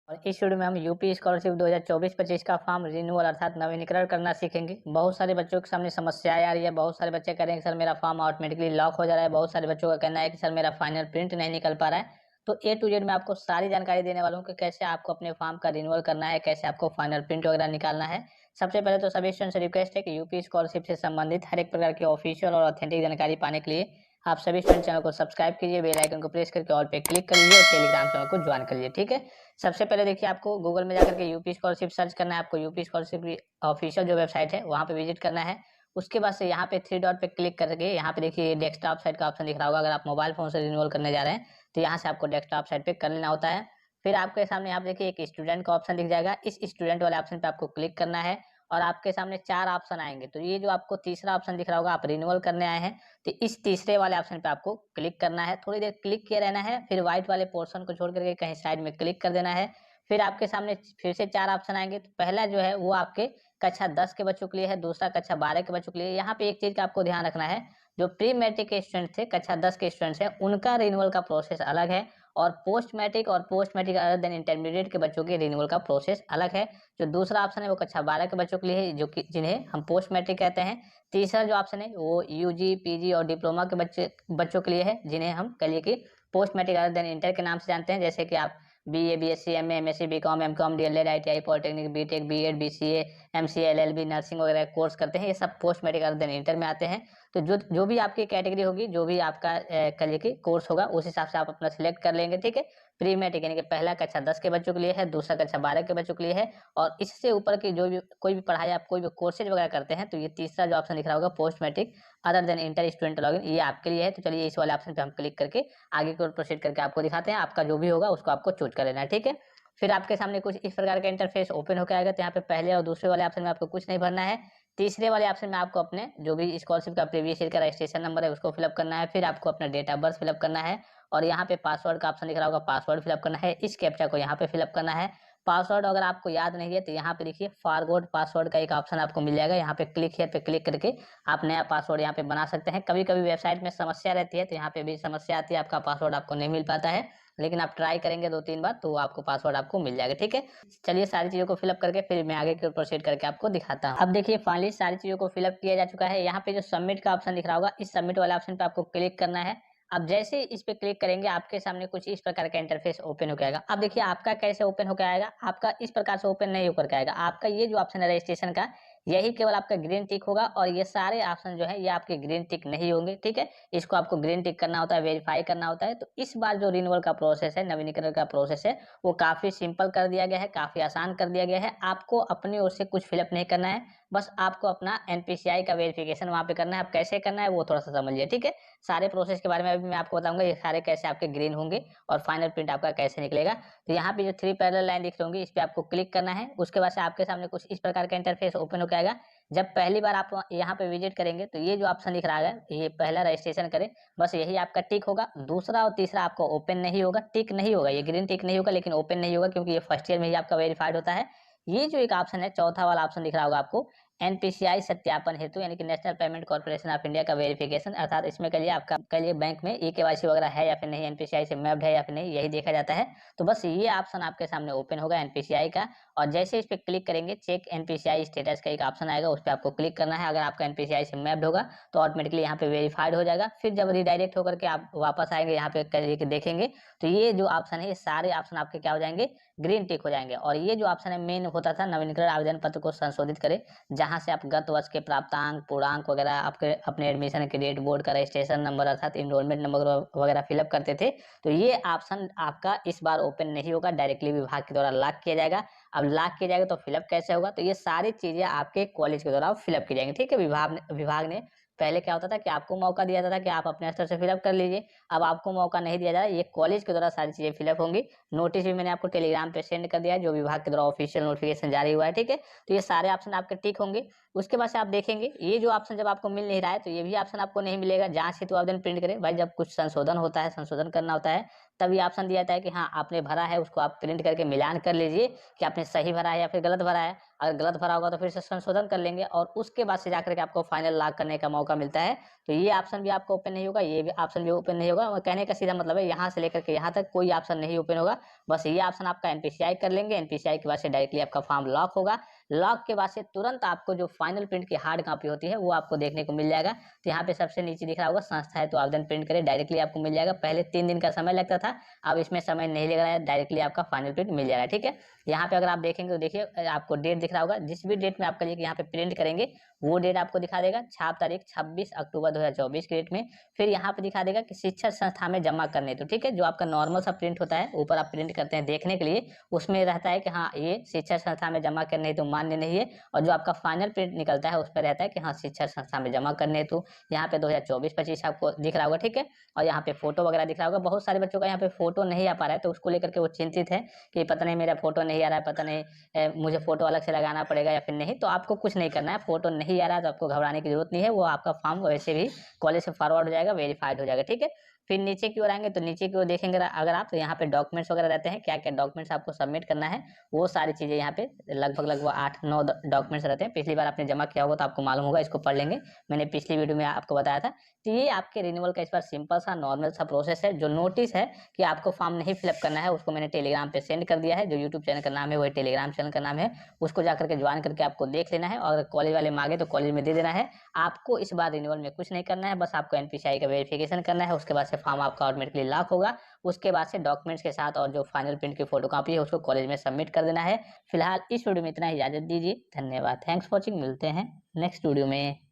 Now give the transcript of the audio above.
और इस वीडियो में हम यूपी स्कॉलरशिप 2024-25 का फॉर्म रिन्यूअल अर्थात नवीनीकरण करना सीखेंगे। बहुत सारे बच्चों के सामने समस्याएं आ रही है। बहुत सारे बच्चे कह रहे हैं कि सर मेरा फॉर्म ऑटोमेटिकली लॉक हो जा रहा है। बहुत सारे बच्चों का कहना है कि सर मेरा फाइनल प्रिंट नहीं निकल पा रहा है। तो ए टू जेड मैं आपको सारी जानकारी देने वाला हूँ कि कैसे आपको अपने फॉर्म का रिन्यूअल करना है, कैसे आपको फाइनल प्रिंट वगैरह निकालना है। सबसे पहले तो सभी स्टूडेंट से रिक्वेस्ट है कि यूपी स्कॉलरशिप से संबंधित हर एक प्रकार की ऑफिशियल और ऑथेंटिक जानकारी पाने के लिए आप सभी स्टूडेंट चैनल को सब्सक्राइब कीजिए, बेल आइकन को प्रेस करके ऑल पे क्लिक कर लीजिए और टेलीग्राम चैनल को ज्वाइन कर लीजिए। ठीक है। सबसे पहले देखिए, आपको गूगल में जाकर के यूपी स्कॉलरशिप सर्च करना है। आपको यूपी स्कॉलरशिप की ऑफिशियल जो वेबसाइट है वहाँ पे विजिट करना है। उसके बाद से यहाँ पे थ्री डॉट पे क्लिक करके यहाँ पे देखिए डेस्कटॉप साइट का ऑप्शन दिख रहा होगा। अगर आप मोबाइल फोन से रिन्यूअल करने जा रहे हैं तो यहाँ से आपको डेस्कटॉप साइट पे कर लेना होता है। फिर आपके सामने यहाँ पे देखिए एक स्टूडेंट का ऑप्शन दिख जाएगा। इस स्टूडेंट वाले ऑप्शन पे आपको क्लिक करना है और आपके सामने 4 ऑप्शन आएँगे। तो ये जो आपको तीसरा ऑप्शन दिख रहा होगा, आप रिन्यूअल करने आए हैं, तो इस तीसरे वाले ऑप्शन पे आपको क्लिक करना है। थोड़ी देर क्लिक किए रहना है, फिर व्हाइट वाले पोर्शन को छोड़ कर के कहीं साइड में क्लिक कर देना है। फिर आपके सामने फिर से 4 ऑप्शन आएँगे। तो पहला जो है वो आपके कक्षा 10 के बच्चों के लिए है, दूसरा कक्षा 12 के बच्चों के लिए है। यहाँ पे एक चीज़ का आपको ध्यान रखना है, जो प्री मैट्रिक के स्टूडेंट थे, कक्षा 10 के स्टूडेंट्स हैं, उनका रिन्यूअल का प्रोसेस अलग है और post matric other than intermediate के बच्चों के रिन्यूअल का प्रोसेस अलग है। जो दूसरा ऑप्शन है वो कक्षा 12 के बच्चों के लिए है, जो कि जिन्हें हम पोस्ट मैट्रिक कहते हैं। तीसरा जो ऑप्शन है वो यूजी, पीजी और डिप्लोमा के बच्चों के लिए है, जिन्हें हम कहिए कि post matric other than inter के नाम से जानते हैं। जैसे कि आप BA, BSc, MA, MSc, BCom, MCom, DElEd, ITI, polytechnic, BTech, BEd, BCA, MCA, LLB, nursing वगैरह कोर्स करते हैं। ये सब post matric other than inter में आते हैं। तो जो जो भी आपकी कैटेगरी होगी, जो भी आपका कहिए कि कोर्स होगा, उस हिसाब से आप अपना सिलेक्ट कर लेंगे। ठीक है। प्री मैट्रिक यानी कि पहला कक्षा 10 के बच्चों के लिए है, दूसरा कक्षा 12 के बच्चों के लिए है और इससे ऊपर की जो भी कोई भी पढ़ाई आप कोई भी कोर्सेज वगैरह करते हैं, तो ये तीसरा जो ऑप्शन दिख रहा होगा post matric other than inter student login, ये आपके लिए है। तो चलिए इस वाले ऑप्शन पे हम क्लिक करके आगे की ओर प्रोसीड करके आपको दिखाते हैं। आपका जो भी होगा उसको आपको चूज कर लेना है। ठीक है। फिर आपके सामने कुछ इस प्रकार का इंटरफेस ओपन होकर आएगा। तो यहाँ पे पहले और दूसरे वाले ऑप्शन में आपको कुछ नहीं भरना है। तीसरे वाले ऑप्शन में आपको अपने जो भी स्कॉलरशिप का प्रीवियस ईयर का रजिस्ट्रेशन नंबर है उसको फिलअप करना है। फिर आपको अपना डेट ऑफ बर्थ फिलअप करना है और यहाँ पे पासवर्ड का ऑप्शन दिख रहा होगा, पासवर्ड फिलअप करना है। इस कैप्चा को यहाँ पे फिलअप करना है। पासवर्ड अगर आपको याद नहीं है तो यहाँ पे देखिए फॉरगॉट पासवर्ड का एक ऑप्शन आपको मिल जाएगा। यहाँ पे क्लिक हियर पे क्लिक करके आप नया पासवर्ड यहाँ पे बना सकते हैं। कभी कभी वेबसाइट में समस्या रहती है, तो यहाँ पे भी समस्या आती है, आपका पासवर्ड आपको नहीं मिल पाता है, लेकिन आप ट्राई करेंगे 2-3 बार तो आपको पासवर्ड आपको मिल जाएगा। ठीक है। चलिए सारी चीज़ों को फिलअप करके फिर मैं आगे की ओर प्रोसीड करके आपको दिखाता हूँ। अब देखिए फाइनली सारी चीज़ों को फिलअप किया जा चुका है। यहाँ पे जो सबमिट का ऑप्शन दिख रहा होगा, इस सबमिट वाले ऑप्शन पे आपको क्लिक करना है। अब जैसे इस पे क्लिक करेंगे आपके सामने कुछ इस प्रकार का इंटरफेस ओपन होकर आएगा। अब देखिए आपका कैसे ओपन होकर आएगा, आपका इस प्रकार से ओपन नहीं होकर के आएगा। आपका ये जो ऑप्शन है रजिस्ट्रेशन का, यही केवल आपका ग्रीन टिक होगा और ये सारे ऑप्शन जो है ये आपके ग्रीन टिक नहीं होंगे। ठीक है। इसको आपको ग्रीन टिक करना होता है, वेरीफाई करना होता है। तो इस बार जो रिन्यूअल का प्रोसेस है, नवीनीकरण का प्रोसेस है, वो काफ़ी सिंपल कर दिया गया है, काफ़ी आसान कर दिया गया है। आपको अपनी ओर से कुछ फिलअप नहीं करना है, बस आपको अपना एनपीसीआई का वेरिफिकेशन वहाँ पे करना है। अब कैसे करना है वो थोड़ा-सा समझिए। ठीक है। सारे प्रोसेस के बारे में अभी मैं आपको बताऊँगा, ये सारे कैसे आपके ग्रीन होंगे और फाइनल प्रिंट आपका कैसे निकलेगा। तो यहाँ पे जो 3 पैरेलल लाइन दिख रही होंगी, इस पे आपको क्लिक करना है। उसके बाद से आपके सामने कुछ इस प्रकार का इंटरफेस ओपन होके आएगा। जब पहली बार आप यहाँ पे विजिट करेंगे तो ये जो ऑप्शन दिख रहा है, ये पहला रजिस्ट्रेशन करें, बस यही आपका टिक होगा। दूसरा और तीसरा आपका ओपन नहीं होगा, टिक नहीं होगा, ये ग्रीन टिक नहीं होगा लेकिन ओपन नहीं होगा, क्योंकि ये फर्स्ट ईयर में ही आपका वेरीफाइड होता है। ये जो एक ऑप्शन है, चौथा वाला ऑप्शन दिख रहा होगा आपको, एनपीसीआई सत्यापन हेतु यानी कि national payment corporation of India का वेरिफिकेशन, अर्थात इसमें कहिए आपका कहिए बैंक में ई-केवाईसी वगैरह है या फिर नहीं, एनपीसीआई से मैप्ड है या फिर नहीं, यही देखा जाता है। तो बस ये ऑप्शन आपके सामने ओपन होगा एनपीसीआई का, और जैसे इस पे क्लिक करेंगे चेक एनपीसीआई स्टेटस का एक ऑप्शन आएगा, उस पे आपको क्लिक करना है। अगर आपका एनपीसीआई से मैप्ड होगा तो ऑटोमेटिकली यहाँ पे वेरीफाइड हो जाएगा। फिर जब रिडायरेक्ट होकर के आप वापस आएंगे यहाँ पे करिए कि देखेंगे तो ये जो ऑप्शन है, ये सारे ऑप्शन आपके क्या हो जाएंगे, ग्रीन टिक हो जाएंगे। और ये जो ऑप्शन है मेन होता था नवीनीकरण आवेदन पत्र को संशोधित करें, जहाँ से आप गत वर्ष के प्राप्तांक, पूर्णांक वगैरह आपके अपने एडमिशन के डेट, बोर्ड का रजिस्ट्रेशन नंबर अर्थात इनरोलमेंट नंबर वगैरह फिलअप करते थे। तो ये ऑप्शन आपका इस बार ओपन नहीं होगा, डायरेक्टली विभाग के द्वारा लॉक किया जाएगा। अब लॉक किया जाएगा तो फिलअप कैसे होगा, तो ये सारी चीजें आपके कॉलेज के द्वारा फिलअप की जाएंगी। ठीक है। विभाग ने पहले क्या होता था कि आपको मौका दिया जाता था कि आप अपने स्तर से फिलअप कर लीजिए। अब आपको मौका नहीं दिया जा रहा है, ये कॉलेज के द्वारा सारी चीजें फिलअप होंगी। नोटिस भी मैंने आपको टेलीग्राम पे सेंड कर दिया है, जो विभाग के द्वारा ऑफिशियल नोटिफिकेशन जारी हुआ है। ठीक है। तो ये सारे ऑप्शन आपके टिक होंगे। उसके बाद से आप देखेंगे ये जो ऑप्शन जब आपको मिल नहीं रहा है तो ये भी ऑप्शन आपको नहीं मिलेगा जांच हेतु आवेदन प्रिंट करें। भाई जब कुछ संशोधन होता है, संशोधन करना होता है, तभी ऑप्शन दिया जाता है कि हाँ आपने भरा है, उसको आप प्रिंट करके मिलान कर लीजिए कि आपने सही भरा है या फिर गलत भरा है। अगर गलत भरा होगा तो फिर से संशोधन कर लेंगे और उसके बाद से जाकर के आपको फाइनल लॉक करने का मौका मिलता है। तो ये ऑप्शन भी आपको ओपन नहीं होगा, ये भी ऑप्शन भी ओपन नहीं होगा। और कहने का सीधा मतलब है यहाँ से लेकर के यहाँ तक कोई ऑप्शन नहीं ओपन होगा। बस ये ऑप्शन आपका एनपीसीआई कर लेंगे, एनपीसीआई के बाद से डायरेक्टली आपका फॉर्म लॉक होगा। लॉक के बाद से तुरंत आपको जो फाइनल प्रिंट की हार्ड कॉपी होती है वो आपको देखने को मिल जाएगा। तो यहाँ पे सबसे नीचे दिख रहा होगा संस्था है तो आवेदन प्रिंट करें, डायरेक्टली आपको मिल जाएगा। पहले 3 दिन का समय लगता था, अब इसमें समय नहीं लग रहा है, डायरेक्टली आपका फाइनल प्रिंट मिल जाएगा। ठीक है, यहाँ पे अगर आप देखेंगे तो देखिए आपको डेट दिख रहा होगा, जिस भी डेट में आपका यहाँ पे प्रिंट करेंगे वो डेट आपको दिखा देगा। छाप तारीख 26 अक्टूबर 2024 के डेट में। फिर यहाँ पे दिखा देगा कि शिक्षा संस्था में जमा करने। तो ठीक है, जो आपका नॉर्मल सा प्रिंट होता है ऊपर आप प्रिंट करते हैं देखने के लिए, उसमें रहता है कि हाँ ये शिक्षा संस्था में जमा करने हेतु मान्य नहीं है। और जो आपका फाइनल प्रिंट निकलता है उस पर रहता है कि हाँ शिक्षा संस्था में जमा करने हेतु। यहाँ पे 2024-25 आपको दिख रहा होगा। ठीक है, और यहाँ पे फोटो वगैरह दिख रहा होगा। बहुत सारे बच्चों का यहाँ पे फोटो नहीं आ पा रहा है तो उसको लेकर के वो चिंतित है कि पता नहीं मेरा फोटो नहीं आ रहा है, पता नहीं मुझे फोटो अलग से लगाना पड़ेगा या फिर नहीं। तो आपको कुछ नहीं करना है, फोटो नहीं आ रहा है तो आपको घबराने की जरूरत नहीं है। वो आपका फॉर्म वैसे भी कॉलेज से फॉरवर्ड हो जाएगा, वेरीफाइड हो जाएगा। ठीक है, फिर नीचे की ओर आएंगे तो नीचे की ओर देखेंगे अगर आप, तो यहाँ पे डॉक्यूमेंट्स वगैरह रहते हैं, क्या क्या डॉक्यूमेंट्स आपको सबमिट करना है वो सारी चीजें यहाँ पे लगभग 8-9 डॉक्यूमेंट्स रहते हैं। पिछली बार आपने जमा किया होगा तो आपको मालूम होगा, इसको पढ़ लेंगे, मैंने पिछली वीडियो में आपको बताया था। तो ये आपके रिन्यूअल का इस बार सिंपल सा नॉर्मल सा प्रोसेस है। जो नोटिस है कि आपको फॉर्म नहीं फिलअप करना है उसको मैंने टेलीग्राम पे सेंड कर दिया है। जो यूट्यूब चैनल का नाम है वही टेलीग्राम चैनल का नाम है, उसको जाकर के ज्वाइन करके आपको देख लेना है। और कॉलेज वाले मांगे तो कॉलेज में दे देना है। आपको इस बार रिन्यूअल में कुछ नहीं करना है, बस आपको एनपीसीआई का वेरिफिकेशन करना है। उसके बाद से फॉर्म आपका ऑटोमेटिकली लॉक होगा। उसके बाद से डॉक्यूमेंट्स के साथ और जो फाइनल प्रिंट की फोटो कॉपी है उसको कॉलेज में सबमिट कर देना है। फिलहाल इस वीडियो में इतना ही, इजाजत दीजिए, धन्यवाद, थैंक्स फॉर वॉचिंग। मिलते हैं नेक्स्ट वीडियो में।